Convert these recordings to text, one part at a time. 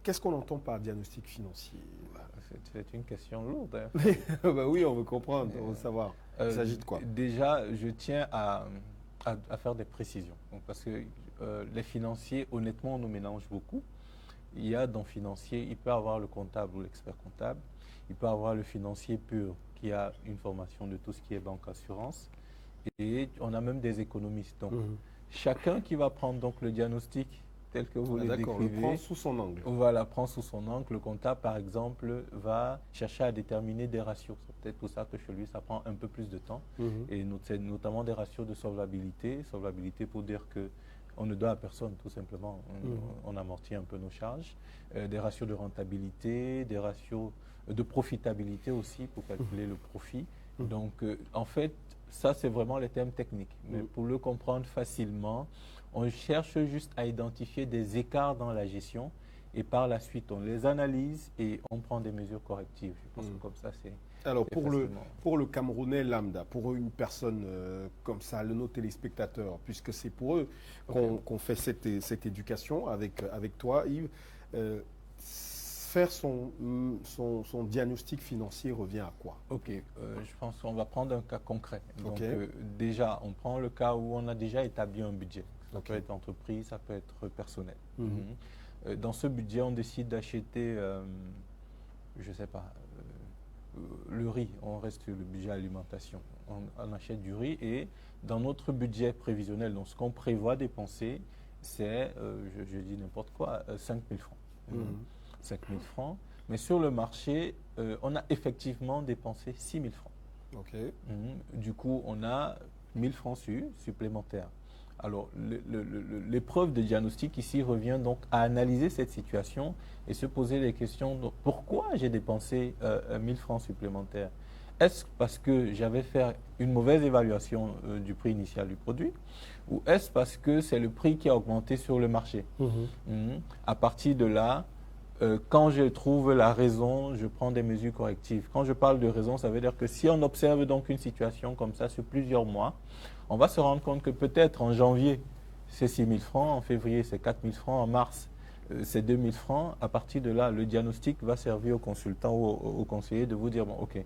Qu'est-ce qu'on entend par diagnostic financier? C'est une question lourde. Hein. Bah oui, on veut comprendre, on veut savoir. Il s'agit de quoi? Déjà, je tiens à faire des précisions. Donc, parce que les financiers, honnêtement, on nous mélange beaucoup. Il y a dans financier, il peut avoir le comptable ou l'expert comptable. Il peut avoir le financier pur qui a une formation de tout ce qui est banque assurance. Et on a même des économistes. Donc, chacun qui va prendre donc le diagnostic tel que vous le décrivez. Le prend sous son angle. Voilà, prend sous son angle. Le comptable, par exemple, va chercher à déterminer des ratios. C'est peut-être pour ça que chez lui, ça prend un peu plus de temps. Et c'est notamment des ratios de solvabilité. Solvabilité pour dire que on ne doit à personne, tout simplement. On amortit un peu nos charges. Des ratios de rentabilité, des ratios de profitabilité aussi pour calculer le profit. Donc, en fait, ça, c'est vraiment les termes techniques. Mais pour le comprendre facilement, on cherche juste à identifier des écarts dans la gestion et par la suite, on les analyse et on prend des mesures correctives. Je pense que comme ça, c'est... Alors, pour le Camerounais lambda, pour une personne comme ça, nos téléspectateurs, puisque c'est pour eux qu'on fait cette éducation avec toi, Yves, faire son diagnostic financier revient à quoi? Ok, je pense qu'on va prendre un cas concret. Donc, déjà, on prend le cas où on a déjà établi un budget. Ça peut être entreprise, ça peut être personnel. Dans ce budget, on décide d'acheter, je ne sais pas, le riz. On reste sur le budget alimentation. On achète du riz et dans notre budget prévisionnel, donc ce qu'on prévoit dépenser, c'est, je dis n'importe quoi, 5 000 francs. 5 000 francs. Mais sur le marché, on a effectivement dépensé 6 000 francs. Du coup, on a 1 000 francs supplémentaires. Alors, l'épreuve de diagnostic ici revient donc à analyser cette situation et se poser les questions. Donc, pourquoi j'ai dépensé 1 000 francs supplémentaires? Est-ce parce que j'avais fait une mauvaise évaluation du prix initial du produit ou est-ce parce que c'est le prix qui a augmenté sur le marché? À partir de là, quand je trouve la raison, je prends des mesures correctives. Quand je parle de raison, ça veut dire que si on observe donc une situation comme ça sur plusieurs mois, on va se rendre compte que peut-être en janvier, c'est 6 000 francs, en février, c'est 4 000 francs, en mars, c'est 2 000 francs. À partir de là, le diagnostic va servir au consultant ou au conseiller de vous dire, bon, OK,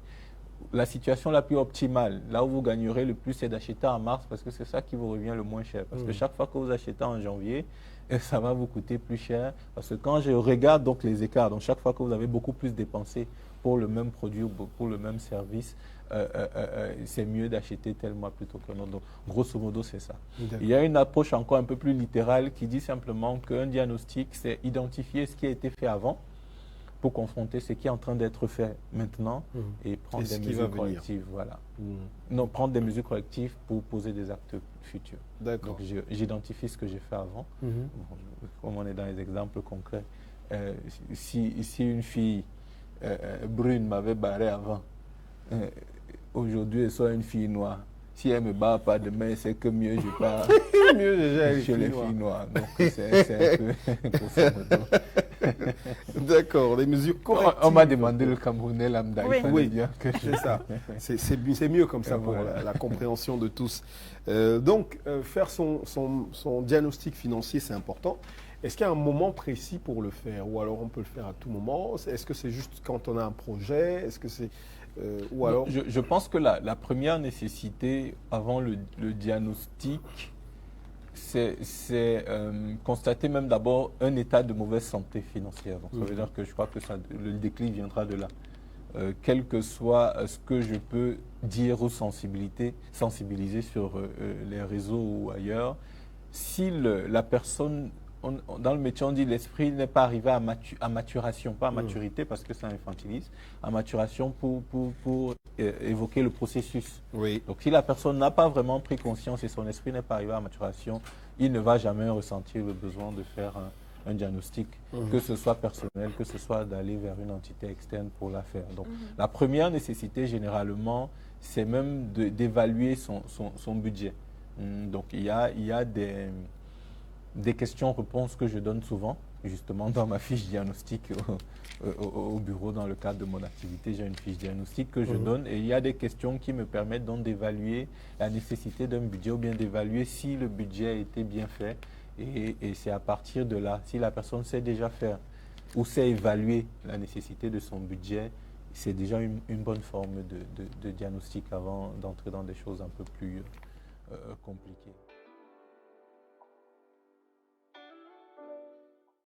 la situation la plus optimale, là où vous gagnerez le plus, c'est d'acheter en mars parce que c'est ça qui vous revient le moins cher. Parce que chaque fois que vous achetez en janvier, ça va vous coûter plus cher. Parce que quand je regarde donc les écarts, donc chaque fois que vous avez beaucoup plus dépensé pour le même produit ou pour le même service, c'est mieux d'acheter tel mois plutôt qu'un autre. Donc, grosso modo, c'est ça. Il y a une approche encore un peu plus littérale qui dit simplement qu'un diagnostic, c'est identifier ce qui a été fait avant pour confronter ce qui est en train d'être fait maintenant et prendre des mesures correctives. Voilà. Non, prendre des mesures correctives pour poser des actes futurs. Donc, j'identifie ce que j'ai fait avant. Bon, comme on est dans les exemples concrets, si une fille brune m'avait barré avant, aujourd'hui, elle soit une fille noire. Si elle ne me barre pas demain, c'est que mieux je pars chez les filles noires. Donc, c'est un peu grosso modo. D'accord, les mesures correctives. On m'a demandé le Camerounais lambda. Oui, c'est ça. C'est mieux comme ça pour la compréhension de tous. Donc, faire son diagnostic financier, c'est important. Est-ce qu'il y a un moment précis pour le faire? Ou alors on peut le faire à tout moment? Est-ce que c'est juste quand on a un projet? Est-ce que c'est... ou alors... je pense que la première nécessité avant le diagnostic, c'est constater même d'abord un état de mauvaise santé financière. Donc, ça veut dire que je crois que le déclic viendra de là. Quel que soit ce que je peux dire ou sensibiliser sur les réseaux ou ailleurs, si la personne... dans le métier, on dit l'esprit n'est pas arrivé à maturation, pas à maturité parce que ça infantilise, à maturation pour évoquer le processus. Donc, si la personne n'a pas vraiment pris conscience et son esprit n'est pas arrivé à maturation, il ne va jamais ressentir le besoin de faire un diagnostic, que ce soit personnel, que ce soit d'aller vers une entité externe pour la faire. Donc, la première nécessité, généralement, c'est même d'évaluer son budget. Donc, il y a des questions-réponses que je donne souvent, justement dans ma fiche diagnostic au bureau dans le cadre de mon activité. J'ai une fiche diagnostic que je donne et il y a des questions qui me permettent donc d'évaluer la nécessité d'un budget ou bien d'évaluer si le budget a été bien fait et c'est à partir de là, si la personne sait déjà faire ou sait évaluer la nécessité de son budget, c'est déjà une bonne forme de diagnostic avant d'entrer dans des choses un peu plus compliquées.